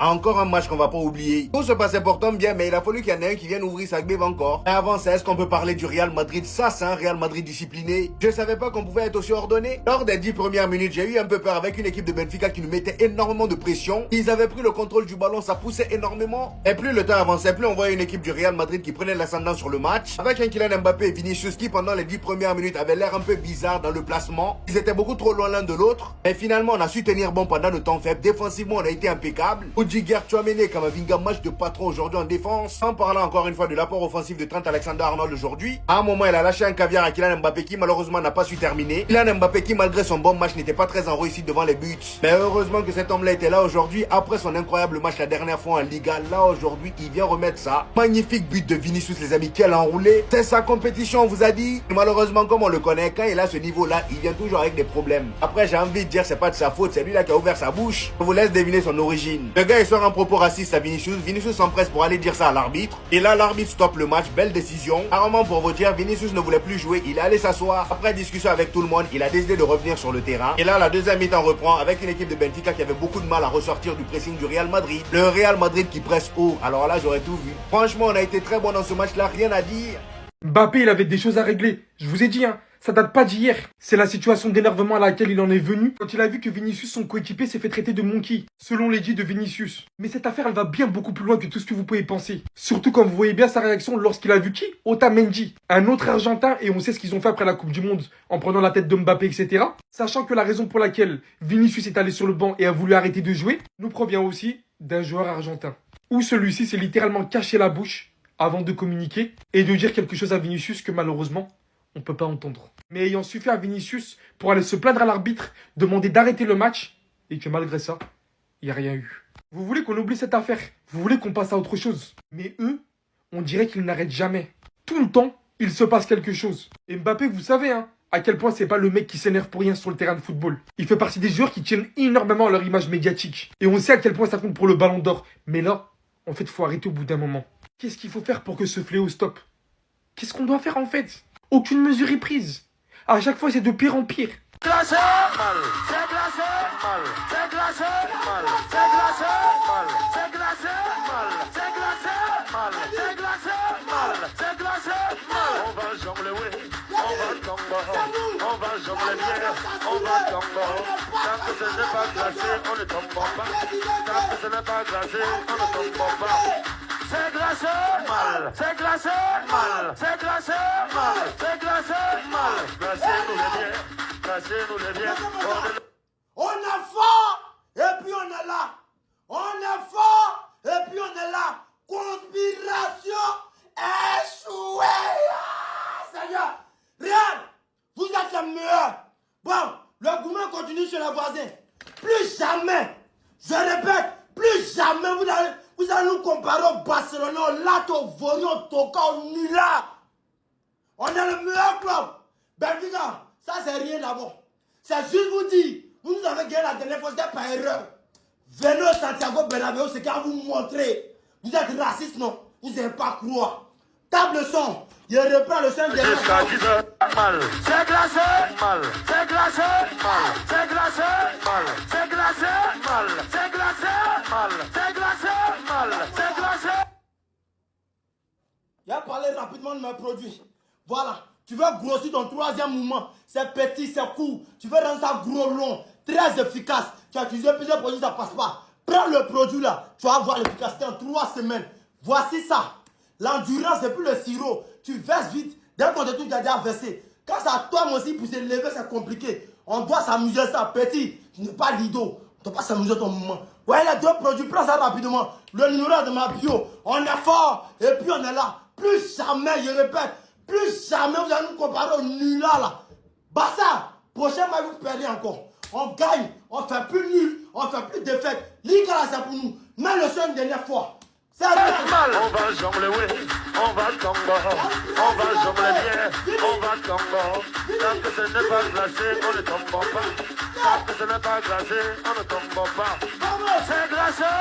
Encore un match qu'on va pas oublier. Tout se passait pourtant bien, mais il a fallu qu'il y en ait un qui vienne ouvrir sa gbève encore. Et avant ça, est-ce qu'on peut parler du Real Madrid? Ça, c'est un Real Madrid discipliné. Je savais pas qu'on pouvait être aussi ordonné. Lors des 10 premières minutes, j'ai eu un peu peur avec une équipe de Benfica qui nous mettait énormément de pression. Ils avaient pris le contrôle du ballon, ça poussait énormément. Et plus le temps avançait, plus on voyait une équipe du Real Madrid qui prenait l'ascendant sur le match. Avec un Kylian Mbappé et Vinicius qui, pendant les 10 premières minutes, avaient l'air un peu bizarre dans le placement. Ils étaient beaucoup trop loin l'un de l'autre. Mais finalement, on a su tenir bon pendant le temps faible. Défensivement, on a été impeccable. Rudiger, Tchouaméni, Camavinga, match de patron aujourd'hui en défense. En parlant encore une fois de l'apport offensif de Trent Alexander-Arnold aujourd'hui. À un moment, il a lâché un caviar à Kylian Mbappé qui malheureusement n'a pas su terminer. Kylian Mbappé qui, malgré son bon match, n'était pas très en réussite devant les buts. Mais heureusement que cet homme-là était là aujourd'hui. Après son incroyable match la dernière fois en Liga, là aujourd'hui, il vient remettre ça. Magnifique but de Vinicius, les amis, quel enroulé. C'est sa compétition, on vous a dit. Et malheureusement, comme on le connaît, quand il a ce niveau-là, il vient toujours avec des problèmes. Après, j'ai envie de dire, c'est pas de sa faute, c'est lui là qui a ouvert sa bouche. Je vous laisse deviner son origine. Le gars, il sort un propos raciste à Vinicius. Vinicius s'empresse pour aller dire ça à l'arbitre. Et là, l'arbitre stoppe le match. Belle décision. Apparemment, pour vous dire, Vinicius ne voulait plus jouer. Il est allé s'asseoir. Après discussion avec tout le monde, il a décidé de revenir sur le terrain. Et là, la deuxième mi-temps reprend avec une équipe de Benfica qui avait beaucoup de mal à ressortir du pressing du Real Madrid. Le Real Madrid qui presse haut. Alors là, j'aurais tout vu. Franchement, on a été très bon dans ce match-là. Rien à dire. Mbappé, il avait des choses à régler. Je vous ai dit, ça date pas d'hier. C'est la situation d'énervement à laquelle il en est venu quand il a vu que Vinicius, son coéquipier, s'est fait traiter de monkey, selon les dits de Vinicius. Mais cette affaire, elle va bien beaucoup plus loin que tout ce que vous pouvez penser. Surtout quand vous voyez bien sa réaction lorsqu'il a vu qui? Otamendi, un autre Argentin, et on sait ce qu'ils ont fait après la Coupe du Monde, en prenant la tête de Mbappé, etc. Sachant que la raison pour laquelle Vinicius est allé sur le banc et a voulu arrêter de jouer, nous provient aussi d'un joueur argentin. Où celui-ci s'est littéralement caché la bouche avant de communiquer et de dire quelque chose à Vinicius que malheureusement, on ne peut pas entendre. Mais ayant suffi à Vinicius pour aller se plaindre à l'arbitre, demander d'arrêter le match, et que malgré ça, il n'y a rien eu. Vous voulez qu'on oublie cette affaire? Vous voulez qu'on passe à autre chose? Mais eux, on dirait qu'ils n'arrêtent jamais. Tout le temps, il se passe quelque chose. Et Mbappé, vous savez, à quel point c'est pas le mec qui s'énerve pour rien sur le terrain de football. Il fait partie des joueurs qui tiennent énormément à leur image médiatique. Et on sait à quel point ça compte pour le ballon d'or. Mais là, en fait, il faut arrêter au bout d'un moment. Qu'est-ce qu'il faut faire pour que ce fléau stoppe? Qu'est-ce qu'on doit faire en fait? Aucune mesure est prise. À chaque fois, c'est de pire en pire. Glacé, mal, c'est glacé, mal, c'est glacé, mal, c'est glacé, mal, c'est glacé, mal, c'est glacé, mal, c'est glacé, mal, c'est glacé, mal. On va jongler, oui, on va tomber, on va jongler bien, on va tomber. Tant que ce n'est pas glacé, on ne tombe pas. Tant que ce n'est pas glacé, on ne tombe pas. C'est glacé, mal, c'est glacé, mal, c'est glacé, mal, c'est glacé, mal. Glacez-nous les biens, glacez-nous les biens. On est fort et puis on est là. On est fort et puis on est là. Conspiration échouée. Seigneur, regarde, vous êtes les meilleurs. Bon, le gourmet continue chez le voisin. Plus jamais, je répète, plus jamais vous allez nous comparer au Barcelone, au Lato, au Vori, au Toka, au Nula. On est le meilleur club. Benfica, ça c'est rien d'abord. C'est juste vous dire, vous nous avez gagné la dernière fois, c'était par erreur. Venez au Santiago Bernabéu, c'est qu'à vous montrer. Vous êtes raciste, non? Vous n'allez pas croire. Table le son. Je reprends le son dernier. Jusqu'à 10 heures, mal, c'est glacé, mal, c'est glacé, mal, c'est glacé, mal, c'est glacé, mal, c'est glacé, mal, c'est glacé, mal, c'est glacé. Il a parlé rapidement de mes produits. Voilà. Tu veux grossir ton troisième mouvement. C'est petit, c'est court. Tu veux rendre ça gros, long, très efficace. Tu as utilisé plusieurs produits, ça passe pas. Prends le produit là. Tu vas voir l'efficacité en 3 semaines. Voici ça. L'endurance, c'est plus le sirop. Tu verses vite. Dès qu'on te trouve, tu as déjà versé. Quand ça tombe aussi, pour se lever, c'est compliqué. On doit s'amuser ça. Petit, tu n'es pas lido. On ne doit pas s'amuser ton mouvement. Ouais, les 2 produits, prends ça rapidement. Le numéro de ma bio. On est fort. Et puis on est là. Plus jamais, je répète. Plus jamais vous allez nous comparer au nulard là. Bassa, prochain match vous perdez encore. On gagne, on fait plus nul, on fait plus défaite. Ligue là c'est pour nous. Mais le seul une dernière fois. C'est mal. On va jongler, oui, on va tomber, on va jongler bien, on va tomber. Tant que ce n'est pas glacé, on ne tombe pas. Tant que ce n'est pas glacé, on ne tombe pas. C'est glacé.